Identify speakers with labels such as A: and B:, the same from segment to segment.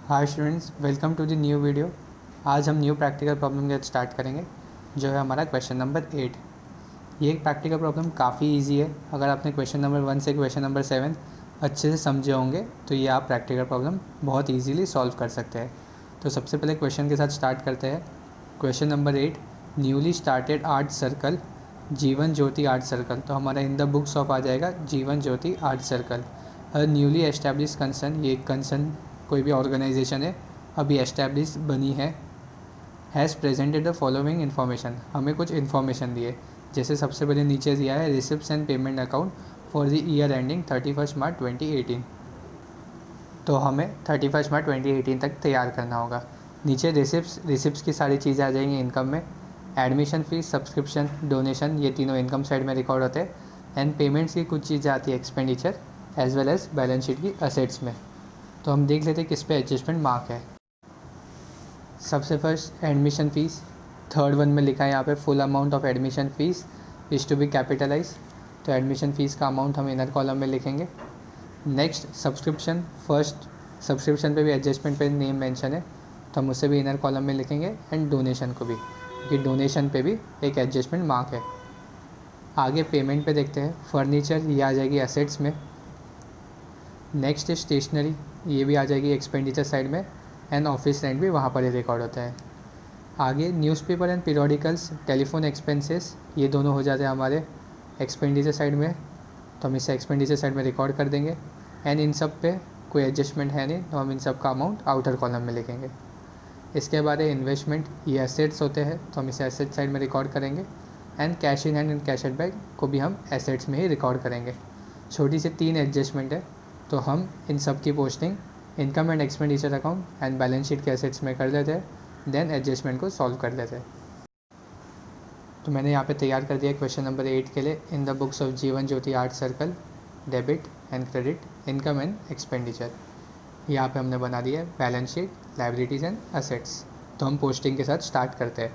A: Hi students, welcome to the new video. आज हम new practical problem के साथ स्टार्ट करेंगे, जो है हमारा क्वेश्चन नंबर 8। ये प्रैक्टिकल प्रॉब्लम काफ़ी इजी है। अगर आपने क्वेश्चन नंबर 1 से क्वेश्चन नंबर 7 अच्छे से समझे होंगे तो ये आप प्रैक्टिकल प्रॉब्लम बहुत ईजीली सॉल्व कर सकते हैं। तो सबसे पहले क्वेश्चन के साथ स्टार्ट करते हैं। Question number 8, newly started art circle Jeevan Jyoti art circle. तो हमारा इन द बुक्स ऑफ आ जाएगा Jeevan Jyoti art circle. Newly establish concern, ये कंसर्न कोई भी ऑर्गेनाइजेशन है, अभी एस्टैब्लिश बनी है। Has presented the following information, हमें कुछ इन्फॉर्मेशन दिए। जैसे सबसे पहले नीचे दिया है receipts and payment account for the year ending 31 March 2018। तो हमें 31 मार्च 2018 तक तैयार करना होगा। नीचे रिसिप्ट्स की सारी चीज़ें आ जाएंगी इनकम में। एडमिशन फीस, सब्सक्रिप्शन, डोनेशन, ये तीनों इनकम साइड में रिकॉर्ड होते हैं। एंड पेमेंट्स की कुछ चीज़ें आती है expenditure as well as balance sheet की असेट्स में। तो हम देख लेते हैं किस पे एडजस्टमेंट मार्क है। सबसे first admission fees, third one में लिखा है यहाँ पे full amount of admission fees is to be capitalise. तो एडमिशन फ़ीस का अमाउंट हम इनर कॉलम में लिखेंगे। नेक्स्ट सब्सक्रिप्शन, फर्स्ट सब्सक्रिप्शन पे भी एडजस्टमेंट पे नेम मेंशन है, तो हम उसे भी इनर कॉलम में लिखेंगे। एंड डोनेशन को भी, क्योंकि डोनेशन पे भी एक एडजस्टमेंट मार्क है। आगे पेमेंट पे देखते हैं। फर्नीचर ये आ जाएगी एसेट्स में। नेक्स्ट स्टेशनरी, ये भी आ जाएगी एक्सपेंडिचर साइड में। एंड ऑफिस रेंट भी वहाँ पर ही रिकॉर्ड होता है। आगे newspaper and periodicals, telephone expenses, ये दोनों हो जाते हैं हमारे एक्सपेंडिचर साइड में, तो हम इसे एक्सपेंडिचर साइड में रिकॉर्ड कर देंगे। एंड इन सब पे कोई एडजस्टमेंट है नहीं, तो हम इन सब का अमाउंट आउटर कॉलम में लिखेंगे। इसके बाद है इन्वेस्टमेंट, ये एसेट्स होते हैं, तो हम इसे एसेट साइड में रिकॉर्ड करेंगे। And cash in hand and cash at bank को भी हम एसेट्स में ही रिकॉर्ड करेंगे। छोटी सी 3 एडजस्टमेंट है, तो हम इन सब की posting income and expenditure account and balance sheet के एसेट्स में कर देते हैं। देन एडजस्टमेंट को सॉल्व कर लेते हैं। तो मैंने यहाँ पे तैयार कर दिया क्वेश्चन नंबर 8 के लिए। इन the books of Jeevan Jyoti art circle, debit and credit, income and expenditure. यहाँ पे हमने बना दिया है balance sheet, liabilities and assets. तो हम पोस्टिंग के साथ स्टार्ट करते हैं।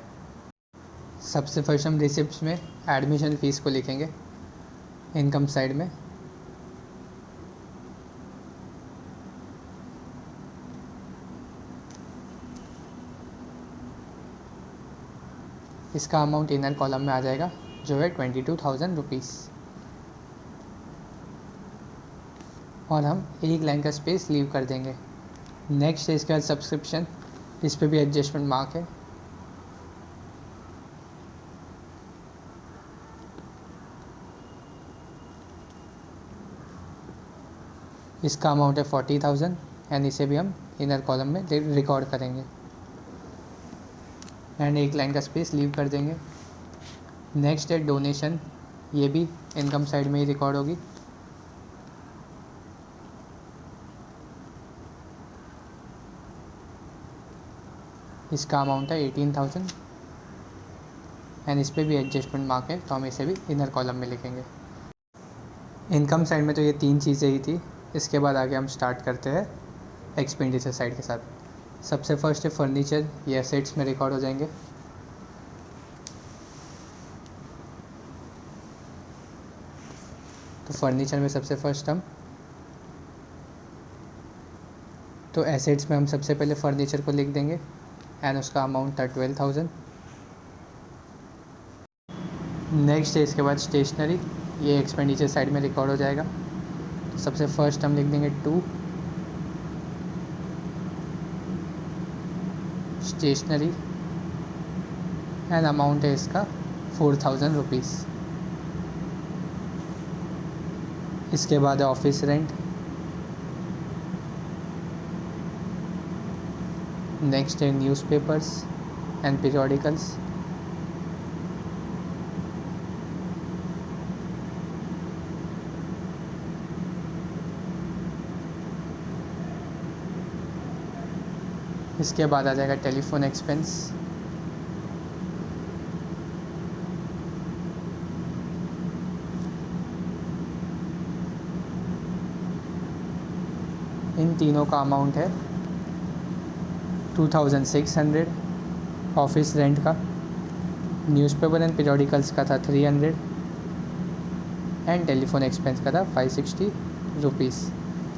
A: सबसे फर्स्ट हम रिसिप्ट्स में एडमिशन फ़ीस को लिखेंगे इनकम साइड में। इसका अमाउंट इनर कॉलम में आ जाएगा, जो है 22,000 रुपीज़। और हम एक लाइन का स्पेस लीव कर देंगे। नेक्स्ट है इसके बाद सब्सक्रिप्शन, इस पर भी एडजस्टमेंट मार्क है। इसका अमाउंट है 40,000 एंड इसे भी हम इनर कॉलम में रिकॉर्ड करेंगे। एंड एक लाइन का स्पेस लीव कर देंगे। नेक्स्ट है डोनेशन, ये भी इनकम साइड में ही रिकॉर्ड होगी। इसका अमाउंट है 18,000 एंड इस पर भी एडजस्टमेंट मार्क है, तो हम इसे भी इनर कॉलम में लिखेंगे। इनकम साइड में तो ये 3 चीज़ें ही थी। इसके बाद आगे हम स्टार्ट करते हैं एक्सपेंडिचर साइड के साथ। सबसे फर्स्ट है फर्नीचर, ये एसेट्स में रिकॉर्ड हो जाएंगे। तो फर्नीचर में सबसे फर्स्ट हम, तो एसेट्स में हम सबसे पहले फर्नीचर को लिख देंगे एंड उसका अमाउंट था 12,000। नेक्स्ट है इसके बाद स्टेशनरी, ये एक्सपेंडिचर साइड में रिकॉर्ड हो जाएगा। तो सबसे फर्स्ट हम लिख देंगे 2 स्टेशनरी एंड अमाउंट है इसका 4,000 रुपीज़। इसके बाद है ऑफिस रेंट। नेक्स्ट है न्यूज़पेपर्स एंड पीरियोडिकल्स। इसके बाद आ जाएगा टेलीफोन एक्सपेंस। इन तीनों का अमाउंट है 2,600। ऑफिस रेंट का, न्यूज़पेपर एंड पीरियोडिकल्स का था 300 एंड टेलीफोन एक्सपेंस का था 560 रुपीज़।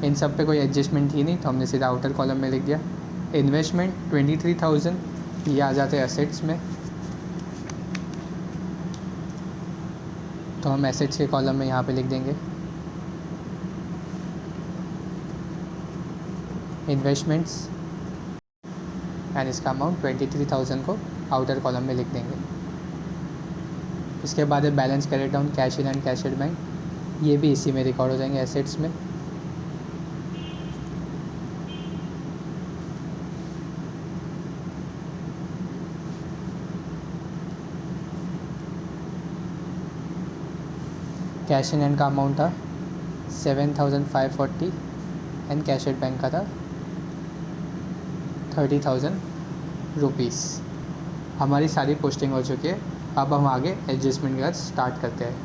A: इन सब पे कोई एडजस्टमेंट ही नहीं, तो हमने सीधा आउटर कॉलम में लिख दिया। इन्वेस्टमेंट 23,000, ये आ जाते हैं एसेट्स में, तो हम एसेट्स के कॉलम में यहाँ पे लिख देंगे इन्वेस्टमेंट्स एंड इसका अमाउंट 23,000 को आउटर कॉलम में लिख देंगे। इसके बाद है balance carried down, cash in and cash at bank, ये भी इसी में रिकॉर्ड हो जाएंगे एसेट्स में। कैश इन हैंड का अमाउंट था 7,540 एंड कैश एट बैंक का था 30,000 रुपीज़। हमारी सारी पोस्टिंग हो चुकी है। अब हम आगे एडजस्टमेंट का स्टार्ट करते हैं।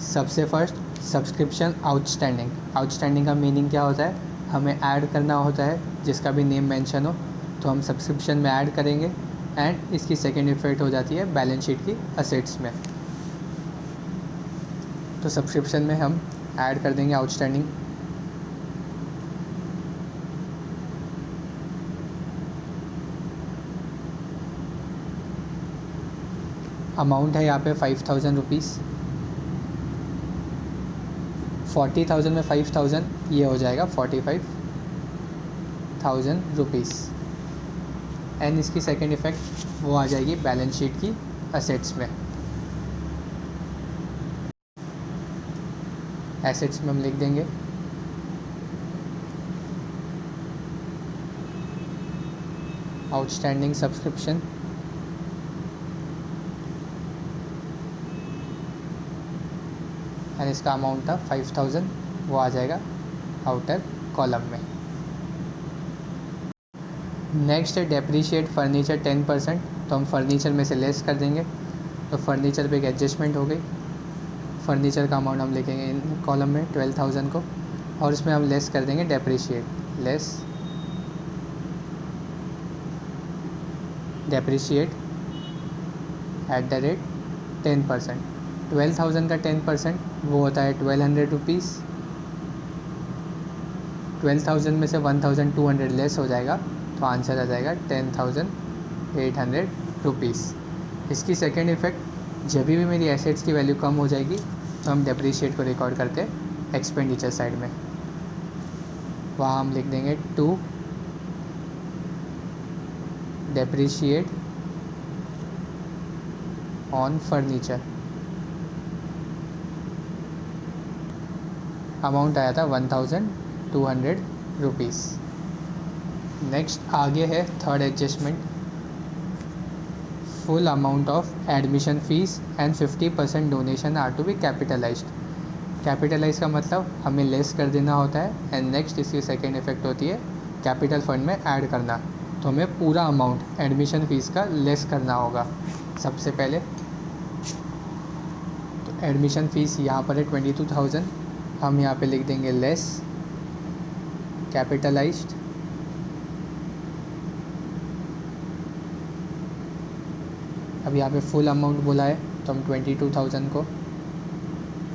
A: सबसे फर्स्ट सब्सक्रिप्शन आउटस्टैंडिंग। आउटस्टैंडिंग का मीनिंग क्या होता है, हमें ऐड करना होता है, जिसका भी नेम मेंशन हो तो हम सब्सक्रिप्शन में ऐड करेंगे एंड इसकी सेकेंड इफेक्ट हो जाती है बैलेंस शीट की असेट्स में। तो सब्सक्रिप्शन में हम ऐड कर देंगे आउटस्टैंडिंग। अमाउंट है यहाँ पे 5,000 रुपीज़। 40,000 में 5,000 ये हो जाएगा 45,000 रुपीज़ एंड इसकी सेकेंड इफेक्ट वो आ जाएगी बैलेंस शीट की असेट्स में। एसेट्स में हम लिख देंगे आउटस्टैंडिंग सब्सक्रिप्शन एंड इसका अमाउंट था 5,000, वो आ जाएगा आउटर कॉलम में। नेक्स्ट है डेप्रीशिएट फर्नीचर 10%, तो हम फर्नीचर में से लेस कर देंगे। तो फर्नीचर पे एक एडजस्टमेंट हो गई। फर्नीचर का अमाउंट हम लिखेंगे इन कॉलम में 12,000 को और इसमें हम लेस कर देंगे डेप्रीशिएट, लेस डेप्रीशिएट @ 10%। 12,000 का 10% वो होता है 1,200 रुपीज़। 12,000 में से 1,200 लेस हो जाएगा तो आंसर आ जाएगा 10,800 रुपीज़। इसकी सेकेंड इफेक्ट जब भी मेरी एसेट्स की वैल्यू कम हो जाएगी तो हम डेप्रीशिएट को रिकॉर्ड करते हैं एक्सपेंडिचर साइड में। वहाँ हम लिख देंगे to depreciate on furniture. Amount आया था 1,200 रुपीज़। नेक्स्ट आगे है third adjustment, full amount of admission fees and 50% donation are to be capitalised. Capitalise का मतलब हमें लेस कर देना होता है एंड नेक्स्ट इसकी सेकेंड इफेक्ट होती है कैपिटल फंड में ऐड करना। तो हमें पूरा अमाउंट एडमिशन फ़ीस का लेस करना होगा सबसे पहले। तो एडमिशन फ़ीस यहाँ पर है 22,000, हम यहाँ पे लिख देंगे लेस कैपिटलाइज्ड अब यहाँ पे फुल अमाउंट बोला है तो हम 22,000 को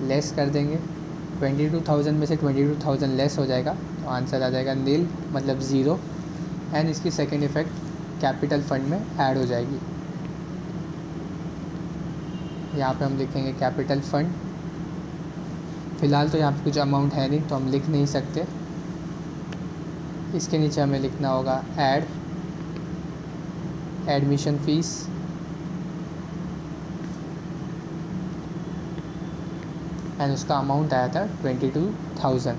A: लेस कर देंगे। 22,000 में से 22,000 लेस हो जाएगा तो आंसर आ जाएगा नील, मतलब ज़ीरो एंड इसकी सेकेंड इफेक्ट कैपिटल फंड में ऐड हो जाएगी। यहाँ पे हम लिखेंगे कैपिटल फंड। फ़िलहाल तो यहाँ पे कुछ अमाउंट है नहीं तो हम लिख नहीं सकते। इसके नीचे हमें लिखना होगा ऐड एडमिशन फ़ीस एंड उसका अमाउंट आया था 22,000।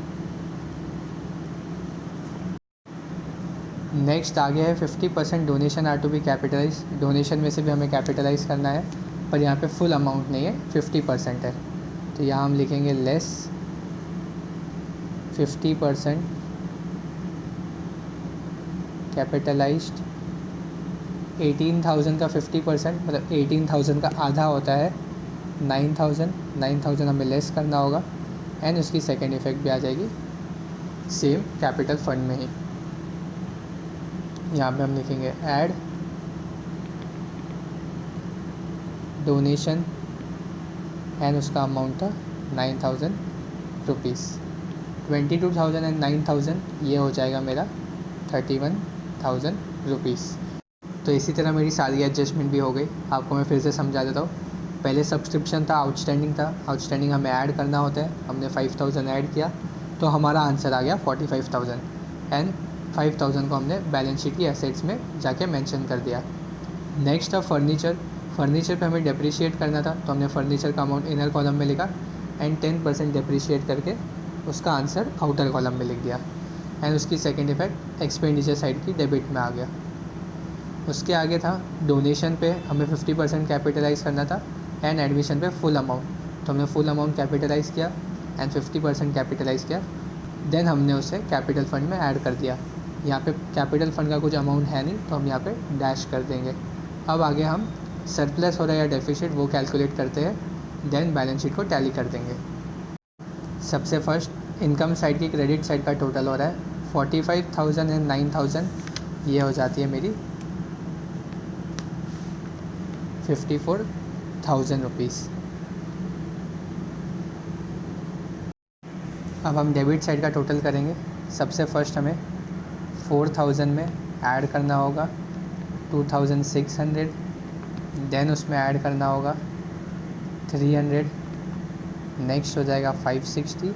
A: नेक्स्ट आगे है 50% donation are to be capitalise. Donation में से भी हमें कैपिटलाइज करना है पर यहाँ पे फुल अमाउंट नहीं है, 50% है। तो यहाँ हम लिखेंगे लेस 50% कैपिटलाइज्ड। 18,000 का 50% मतलब 18,000 का आधा होता है 9,000 हमें लेस करना होगा एंड उसकी सेकेंड इफेक्ट भी आ जाएगी सेम कैपिटल फंड में ही। यहाँ पे हम लिखेंगे ऐड डोनेशन एंड उसका अमाउंट था 9,000 रुपीज़। 22,000 एंड 9,000 ये हो जाएगा मेरा 31,000 रुपीज़। तो इसी तरह मेरी सारी एडजस्टमेंट भी हो गई। आपको मैं फिर से समझा देता हूँ। पहले सब्सक्रिप्शन था, आउटस्टैंडिंग हमें ऐड करना होता है। हमने 5,000 ऐड किया तो हमारा आंसर आ गया 45,000 एंड 5,000 को हमने बैलेंस शीट की एसेट्स में जाके मेंशन कर दिया। नेक्स्ट था फर्नीचर पे हमें डेप्रिशिएट करना था, तो हमने फर्नीचर का अमाउंट इनर कॉलम में लिखा एंड 10% डेप्रिशिएट करके उसका आंसर आउटर कॉलम में लिख दिया एंड उसकी सेकेंड इफेक्ट एक्सपेंडिचर साइड की डेबिट में आ गया। उसके आगे था डोनेशन पे हमें 50% कैपिटलाइज़ करना था एंड एडमिशन पे फुल अमाउंट, तो हमने फुल अमाउंट कैपिटलाइज़ किया एंड 50% कैपिटलाइज़ किया। देन हमने उसे कैपिटल फ़ंड में ऐड कर दिया। यहाँ पे कैपिटल फ़ंड का कुछ अमाउंट है नहीं तो हम यहाँ पे डैश कर देंगे। अब आगे हम सरप्लस हो रहा है या डेफिसिट वो कैलकुलेट करते हैं, देन बैलेंस शीट को टैली कर देंगे। सबसे फर्स्ट इनकम साइड की क्रेडिट साइड का टोटल हो रहा है 45,000 एंड 9,000, ये हो जाती है मेरी 54,000 रुपीज़। अब हम डेबिट साइड का टोटल करेंगे। सबसे फर्स्ट हमें 4,000 में ऐड करना होगा 2,600, देन उसमें ऐड करना होगा 300, नेक्स्ट हो जाएगा 560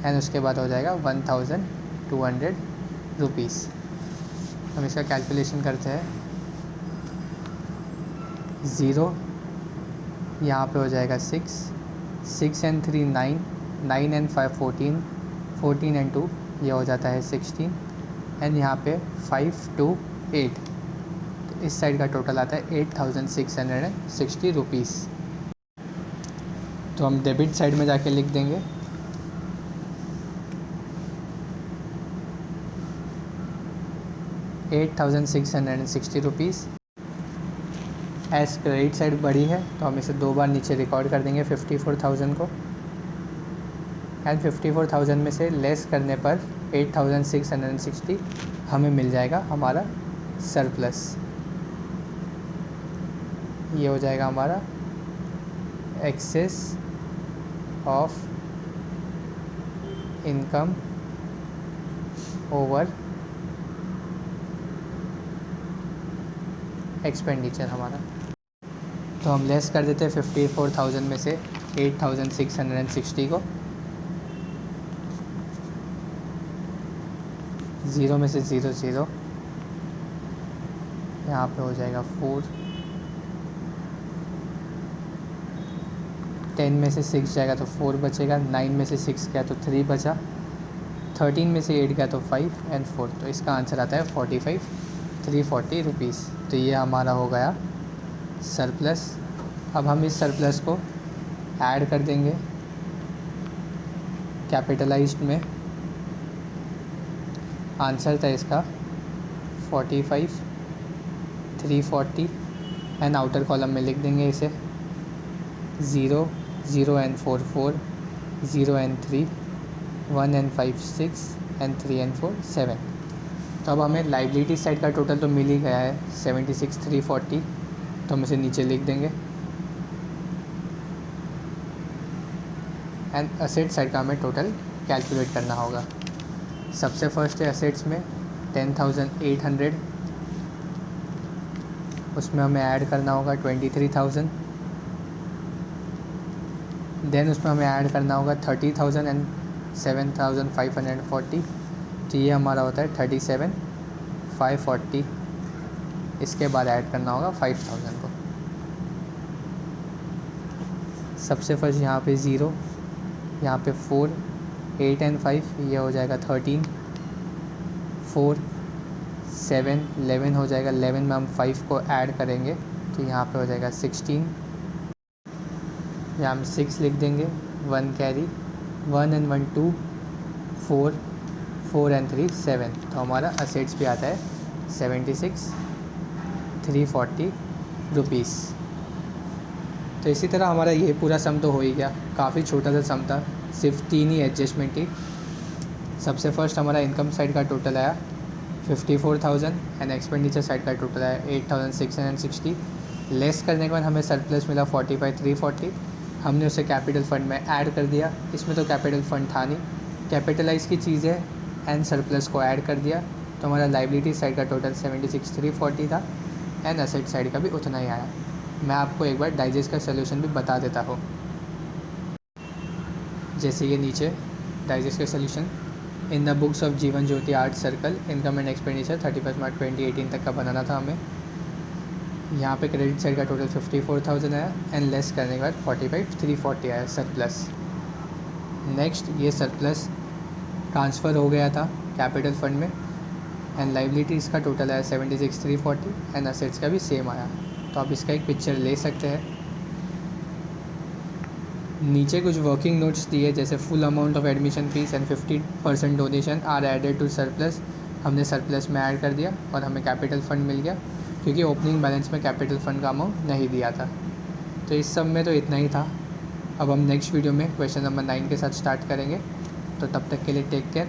A: एंड उसके बाद हो जाएगा 1,200 रुपीज़। हम इसका कैलकुलेशन करते हैं। 0 यहाँ पे हो जाएगा 6 एंड 3 9, 9 एंड 5 14, 14 एंड 2 ये हो जाता है 16 एंड यहाँ पे 5 2 8, तो इस साइड का टोटल आता है 8,660 रुपीज़। तो हम डेबिट साइड में जाके लिख देंगे 8,660 रुपीज़। एज क्रेडिट साइड बड़ी है तो हम इसे 2 बार नीचे रिकॉर्ड कर देंगे 54,000 को एंड 54,000 में से लेस करने पर 8,660 हमें मिल जाएगा हमारा सरप्लस। ये हो जाएगा हमारा excess of income over expenditure हमारा। तो हम लेस कर देते हैं 54,000 में से 8,660 को, 0 में से 0 0, यहाँ पे हो जाएगा 4, 10 में से 6 जाएगा तो 4 बचेगा, 9 में से 6 गया तो 3 बचा, 13 में से 8 गया तो 5 एंड 4, तो इसका आंसर आता है 340 रुपीज़। तो ये हमारा हो गया सरप्लस। अब हम इस सरप्लस को ऐड कर देंगे कैपिटलाइज्ड में। आंसर था इसका 45 340 एंड आउटर कॉलम में लिख देंगे इसे 0 0 and 4 4, 0 and 3, 1 and 5 6 and 3 and 4 7। तो अब हमें लाइबिलिटी साइड का टोटल तो मिल ही गया है 76,340, तो हम इसे नीचे लिख देंगे एंड असेट साइड का हमें टोटल कैलकुलेट करना होगा। सबसे फर्स्ट है असेट्स में 10,800, उसमें हमें ऐड करना होगा 23,000, देन उसमें हमें ऐड करना होगा 30,000 एंड 7,540, तो ये हमारा होता है 37,540। इसके बाद ऐड करना होगा 5,000 को। सबसे फर्स्ट यहाँ पे 0, यहाँ पे 4, 8 एंड 5 ये हो जाएगा 13, 4 7 11 हो जाएगा, 11 में हम 5 को ऐड करेंगे तो यहाँ पे हो जाएगा 16, यहाँ हम 6 लिख देंगे, 1 कैरी, 1 एंड 1 2, 4 4 एंड 3 7, तो हमारा असेट्स भी आता है 76,340 रुपीज़। तो इसी तरह हमारा ये पूरा सम तो हो ही गया। काफ़ी छोटा सा सम था, सिर्फ 3 ही एडजस्टमेंट थी। सबसे फर्स्ट हमारा इनकम साइड का टोटल आया 54,000 एंड एक्सपेंडिचर साइड का टोटल आया 8,660। लेस करने के बाद हमें सरप्लस मिला 45,340। हमने उसे कैपिटल फ़ंड में ऐड कर दिया। इसमें तो कैपिटल फ़ंड था नहीं, कैपिटलाइज़ की चीज़ें एंड सरप्लस को ऐड कर दिया तो हमारा लाइबिलिटी साइड का टोटल 76,340 था एंड एसेट साइड का भी उतना ही आया। मैं आपको एक बार डाइजेस्ट का सोल्यूशन भी बता देता हूँ। जैसे ये नीचे डाइजेस्ट का solution, in the books of Jeevan Jyoti art circle income and expenditure 31 March 2018 तक का बनाना था हमें। यहाँ पे क्रेडिट साइड का टोटल 54,000 आया एंड लेस करने के बाद 45,340 आया सरप्लस। नेक्स्ट ये सरप्लस ट्रांसफ़र हो गया था कैपिटल फंड में एंड लाइबिलिटीज़ का टोटल आया 76,340 एंड असेट्स का भी सेम आया। तो आप इसका एक पिक्चर ले सकते हैं। नीचे कुछ वर्किंग नोट्स दिए जैसे full amount of admission fees and 50% donation are added to surplus. हमने सरप्लस में ऐड कर दिया और हमें कैपिटल फ़ंड मिल गया क्योंकि ओपनिंग बैलेंस में कैपिटल फ़ंड का अमाउंट नहीं दिया था। तो इस सब में तो इतना ही था। अब हम नेक्स्ट वीडियो में क्वेश्चन नंबर 9 के साथ स्टार्ट करेंगे। तो तब तक के लिए take care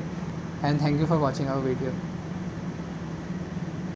A: and thank you for watching our video.